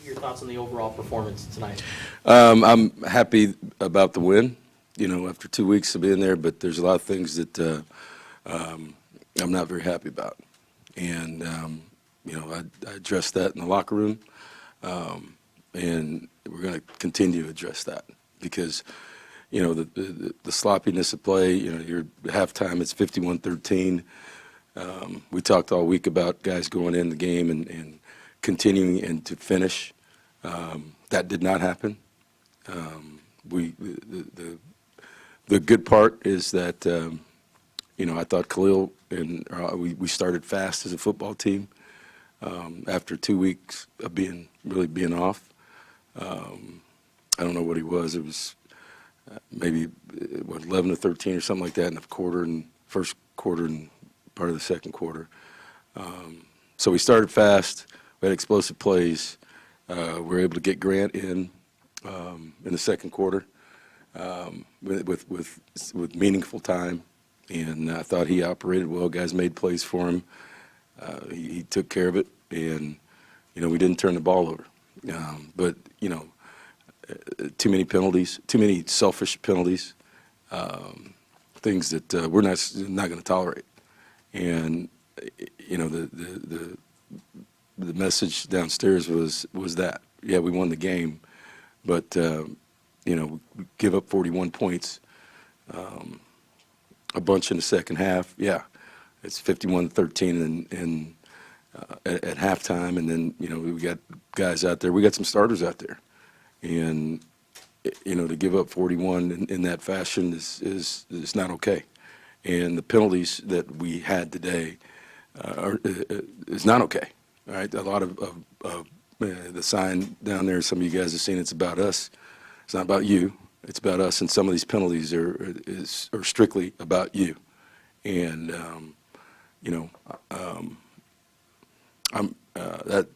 Your thoughts on the overall performance tonight? I'm happy about the win, after 2 weeks of being there, but there's a lot of things that I'm not very happy about. And, I addressed that in the locker room, and we're going to continue to address that because, the sloppiness of play, your halftime, it's 51-13. We talked all week about guys going in the game and continuing and to finish. That did not happen. The good part is that I thought Khalil and we started fast as a football team after 2 weeks of being off. I don't know what he was. It was maybe 11 to 13 or something like that in the quarter and first quarter and part of the second quarter. So we started fast. We had explosive plays. We were able to get Grant in the second quarter with meaningful time, and I thought he operated well. Guys made plays for him. He took care of it, and we didn't turn the ball over. But too many penalties, too many selfish penalties, things that we're not going to tolerate. And the message downstairs was that, yeah, we won the game, but we give up 41 points, a bunch in the second half. Yeah, it's 51-13 and at halftime, and then we got guys out there. We got some starters out there, and to give up 41 in that fashion is not okay. And the penalties that we had today is not okay. All right, a lot of the sign down there, some of you guys have seen, it's about us. It's not about you. It's about us, and some of these penalties are strictly about you. And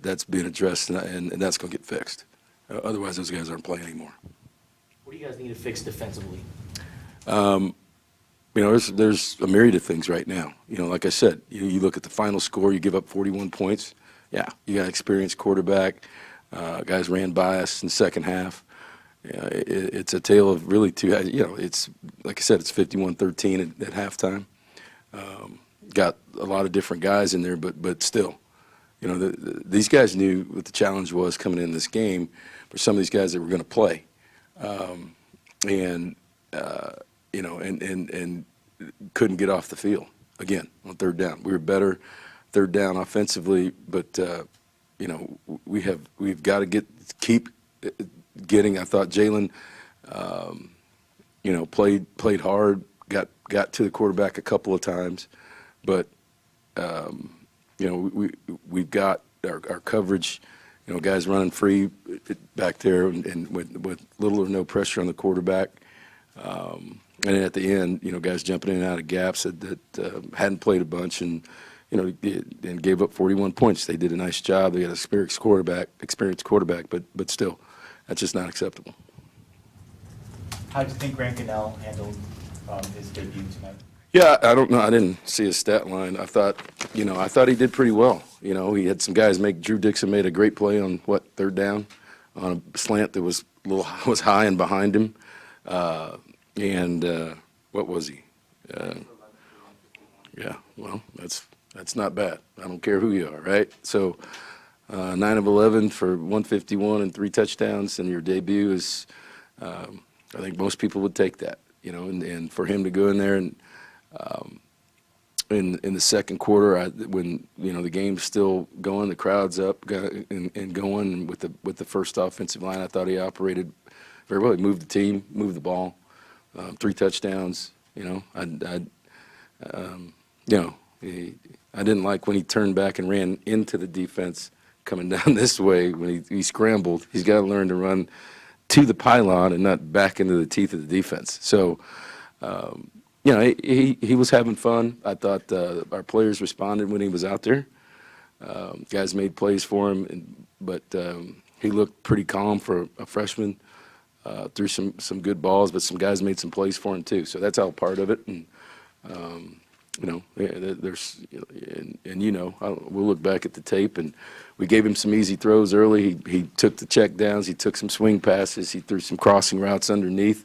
that's being addressed, and that's going to get fixed. Otherwise, those guys aren't playing anymore. What do you guys need to fix defensively? There's a myriad of things right now. Like I said, you look at the final score, you give up 41 points. Yeah, you got an experienced quarterback. Guys ran by us in the second half. It's a tale of really two. It's like I said, it's 51-13 at halftime. Got a lot of different guys in there, but still, these guys knew what the challenge was coming in this game for some of these guys that were going to play, and couldn't get off the field again on third down. We were better third down offensively, but we've got to keep getting. I thought Jalen, played hard, got to the quarterback a couple of times, but we've got our coverage. Guys running free back there, and with little or no pressure on the quarterback. And at the end, guys jumping in and out of gaps that hadn't played a bunch and gave up 41 points. They did a nice job. They got an experienced quarterback, but still, that's just not acceptable. How do you think Grant Gunnell handled his debut tonight? Yeah, I don't know. I didn't see his stat line. I thought he did pretty well. He had some guys Drew Dixon made a great play on third down on a slant that was high and behind him. What was he? Yeah, well, that's not bad. I don't care who you are, right? So 9 of 11 for 151 and 3 touchdowns, and your debut is, I think most people would take that, and for him to go in there and in the second quarter, when the game's still going, the crowd's up and going with the first offensive line, I thought he operated very well. He moved the team, moved the ball, 3 touchdowns. I didn't like when he turned back and ran into the defense coming down this way. When he scrambled, he's got to learn to run to the pylon and not back into the teeth of the defense. So, he was having fun. I thought our players responded when he was out there. Guys made plays for him, but he looked pretty calm for a freshman. Threw some good balls, but some guys made some plays for him too. So that's all part of it. And there's, and we'll look back at the tape, and we gave him some easy throws early. He took the check downs, he took some swing passes, he threw some crossing routes underneath,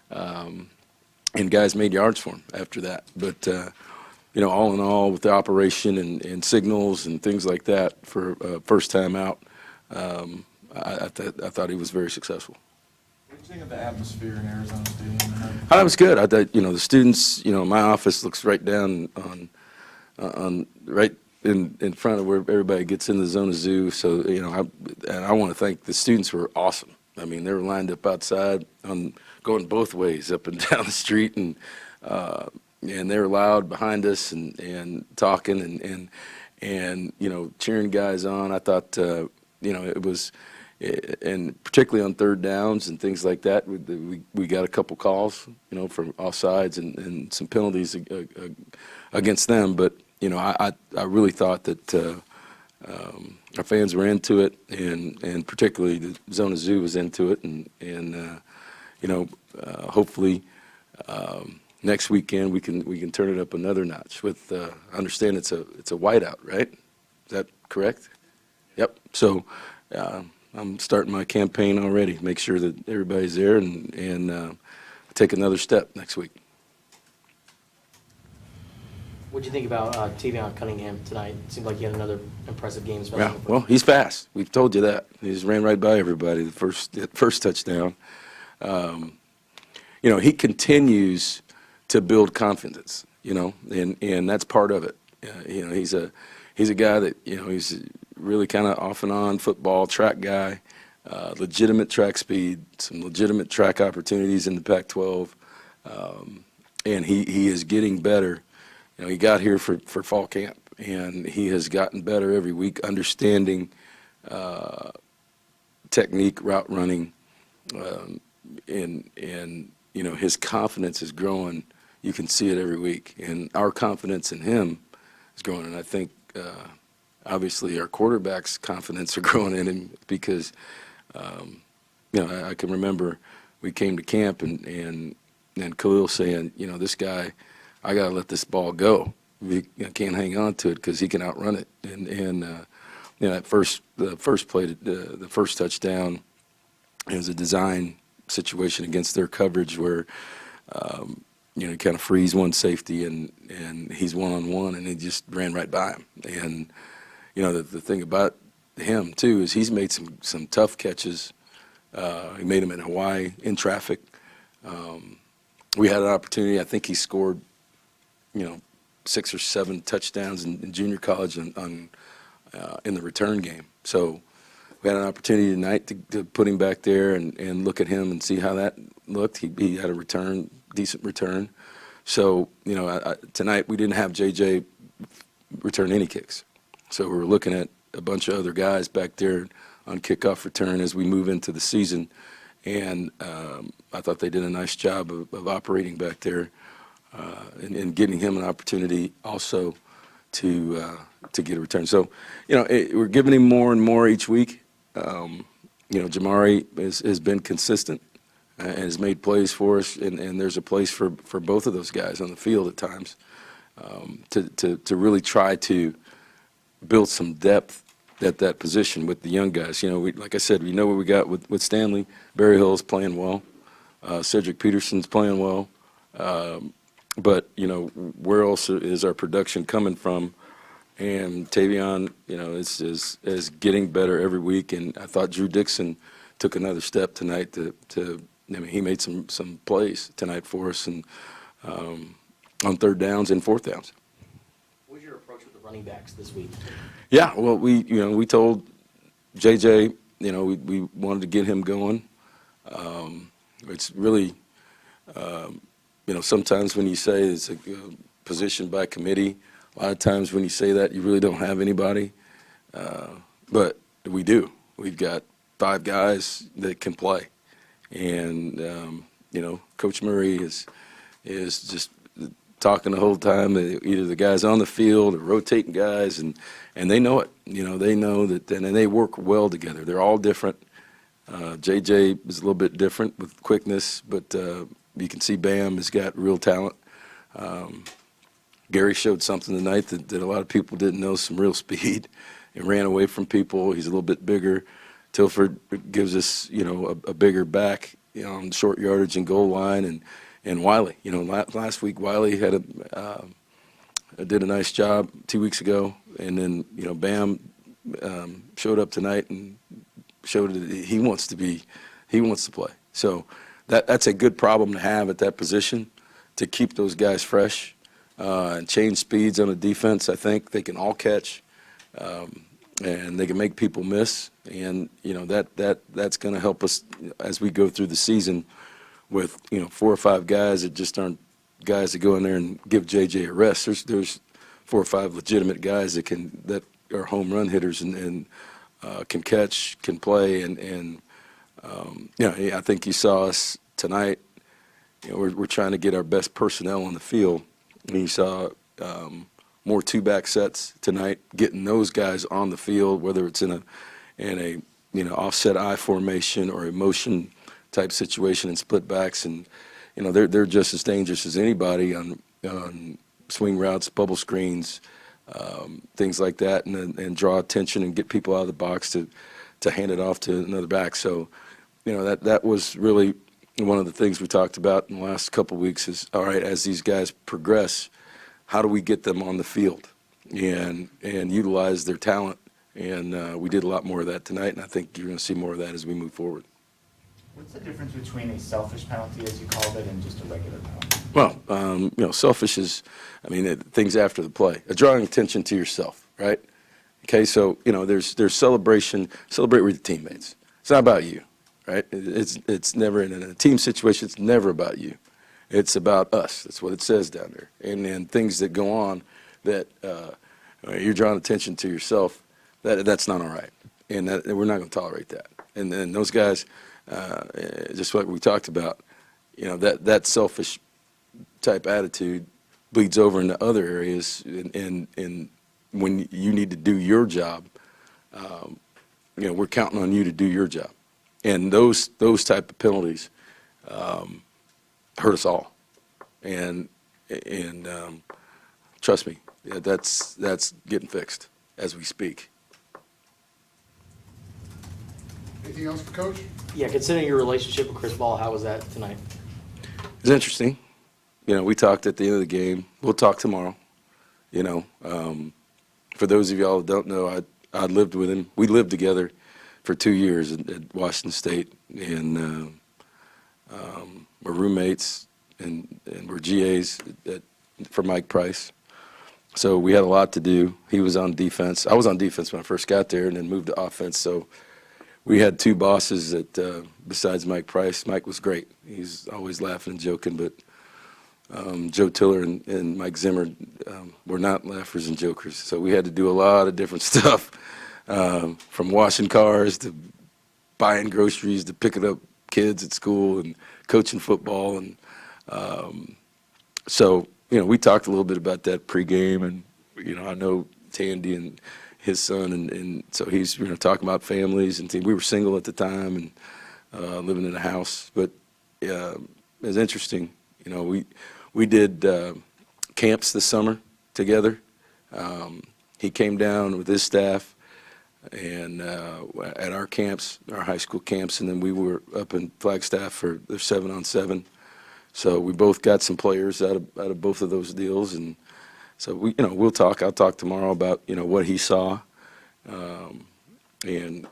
and guys made yards for him after that. But, all in all, with the operation and signals and things like that for first time out, I thought he was very successful. What do you think of the atmosphere in Arizona Stadium tonight? That was good. I thought, the students, my office looks right down on right in front of where everybody gets in the Zona Zoo. So, I want to thank the students who were awesome. I mean, they were lined up outside going both ways up and down the street, and they were loud behind us and talking and cheering guys on. I thought, it was, and particularly on third downs and things like that, we got a couple calls, from offsides and some penalties against them. But, I really thought that our fans were into it, and particularly the Zona Zoo was into it, and hopefully next weekend we can turn it up another notch. With I understand it's a whiteout, right? Is that correct? Yep. So I'm starting my campaign already. Make sure that everybody's there and take another step next week. What do you think about Tavion Cunningham tonight? It seemed like he had another impressive game. Yeah. Well, he's fast. We've told you that. He just ran right by everybody the first touchdown. He continues to build confidence, and that's part of it. He's a guy that, he's really kind of off and on football, track guy, legitimate track speed, some legitimate track opportunities in the Pac-12, and he is getting better. He got here for fall camp, and he has gotten better every week, understanding technique, route running, and his confidence is growing. You can see it every week, and our confidence in him is growing. And I think, obviously, our quarterback's confidence are growing in him because, I can remember we came to camp and Khalil saying, this guy, I got to let this ball go. I can't hang on to it because he can outrun it. And the first play, the first touchdown, it was a design situation against their coverage where, he kind of frees one safety and he's one-on-one, and he just ran right by him. And, the thing about him, too, is he's made some tough catches. He made them in Hawaii in traffic. We had an opportunity. I think he scored, 6 or 7 touchdowns in junior college in the return game. So we had an opportunity tonight to put him back there and look at him and see how that looked. He had a decent return. So, tonight we didn't have J.J. return any kicks. So we were looking at a bunch of other guys back there on kickoff return as we move into the season. And I thought they did a nice job of operating back there and getting him an opportunity also to get a return. So, we're giving him more and more each week. Jamari has been consistent and has made plays for us, and there's a place for both of those guys on the field at times to really try to build some depth at that position with the young guys. Like I said, we know what we got with Stanley. Barry Hill's playing well. Cedric Peterson's playing well. But, where else is our production coming from? And Tavion, is getting better every week. And I thought Drew Dixon took another step tonight he made some plays tonight for us and on third downs and fourth downs. What was your approach with the running backs this week? Yeah, well, we told JJ, we wanted to get him going. It's really, sometimes when you say it's a position by committee, a lot of times when you say that, you really don't have anybody. But we do. We've got 5 guys that can play. And, Coach Murray is just talking the whole time, either the guys on the field or rotating guys, and they know it. They know that, and they work well together. They're all different. JJ is a little bit different with quickness, but you can see Bam has got real talent. Gary showed something tonight that a lot of people didn't know, some real speed, and ran away from people. He's a little bit bigger. Tilford gives us, a bigger back, on short yardage and goal line, and Wiley. Last week Wiley did a nice job 2 weeks ago, and then Bam showed up tonight and showed that he wants to play. So that's a good problem to have at that position, to keep those guys fresh and change speeds on the defense. I think they can all catch, and they can make people miss, and that's going to help us as we go through the season with 4 or 5 guys that just aren't guys that go in there and give JJ a rest. There's 4 or 5 legitimate guys that are home run hitters and can catch, can play, and I think you saw us tonight. We're trying to get our best personnel on the field. And you saw more 2-back sets tonight, getting those guys on the field, whether it's in a offset I formation or a motion type situation and split backs, and they're just as dangerous as anybody on swing routes, bubble screens, things like that, and draw attention and get people out of the box to hand it off to another back. So that was really one of the things we talked about in the last couple of weeks is, all right, as these guys progress, how do we get them on the field and utilize their talent? And we did a lot more of that tonight, and I think you're going to see more of that as we move forward. What's the difference between a selfish penalty, as you called it, and just a regular penalty? Well, selfish is, things after the play, drawing attention to yourself, right? Okay, so there's celebration. Celebrate with your teammates. It's not about you, right? It's never in a team situation. It's never about you. It's about us. That's what it says down there. And then things that go on that you're drawing attention to yourself. That's not all right, and we're not going to tolerate that. And then those guys, just like we talked about, that selfish type attitude bleeds over into other areas, and when you need to do your job, we're counting on you to do your job, and those type of penalties hurt us all, and trust me, that's getting fixed as we speak. Anything else for Coach? Yeah, considering your relationship with Chris Ball, how was that tonight? It's interesting. We talked at the end of the game. We'll talk tomorrow. For those of y'all that don't know, I lived with him. We lived together for 2 years at Washington State, and we're roommates and we're GAs for Mike Price. So we had a lot to do. He was on defense. I was on defense when I first got there and then moved to offense. So we had 2 bosses that, besides Mike Price. Mike was great. He's always laughing and joking, but Joe Tiller and Mike Zimmer were not laughers and jokers. So we had to do a lot of different stuff, from washing cars to buying groceries to picking up kids at school and coaching football. And so, we talked a little bit about that pregame, and, I know Tandy and his son, and so he's talking about families and we were single at the time and living in a house. But it was interesting. We did camps this summer together. He came down with his staff and at our camps, our high school camps, and then we were up in Flagstaff for their 7-on-7. So we both got some players out of both of those deals, and so we'll talk. I'll talk tomorrow about what he saw, and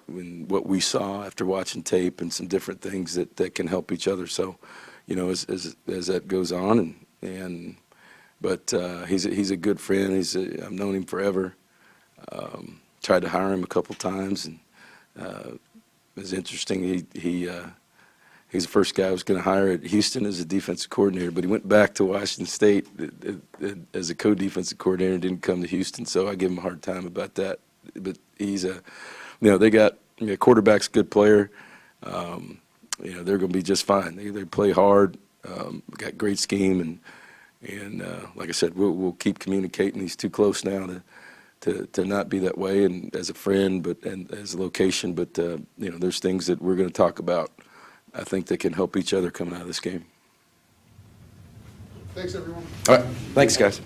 what we saw after watching tape, and some different things that can help each other. So, as that goes on, but he's a good friend. I've known him forever. Tried to hire him a couple times, and it was interesting. He's the first guy I was going to hire at Houston as a defensive coordinator, but he went back to Washington State as a co-defensive coordinator and didn't come to Houston, so I give him a hard time about that. But they got quarterback's a good player. They're going to be just fine. They play hard, got great scheme, and like I said, we'll keep communicating. He's too close now to not be that way, and as a friend, and as a location. But there's things that we're going to talk about, I think, that can help each other coming out of this game. Thanks, everyone. All right, thanks, guys.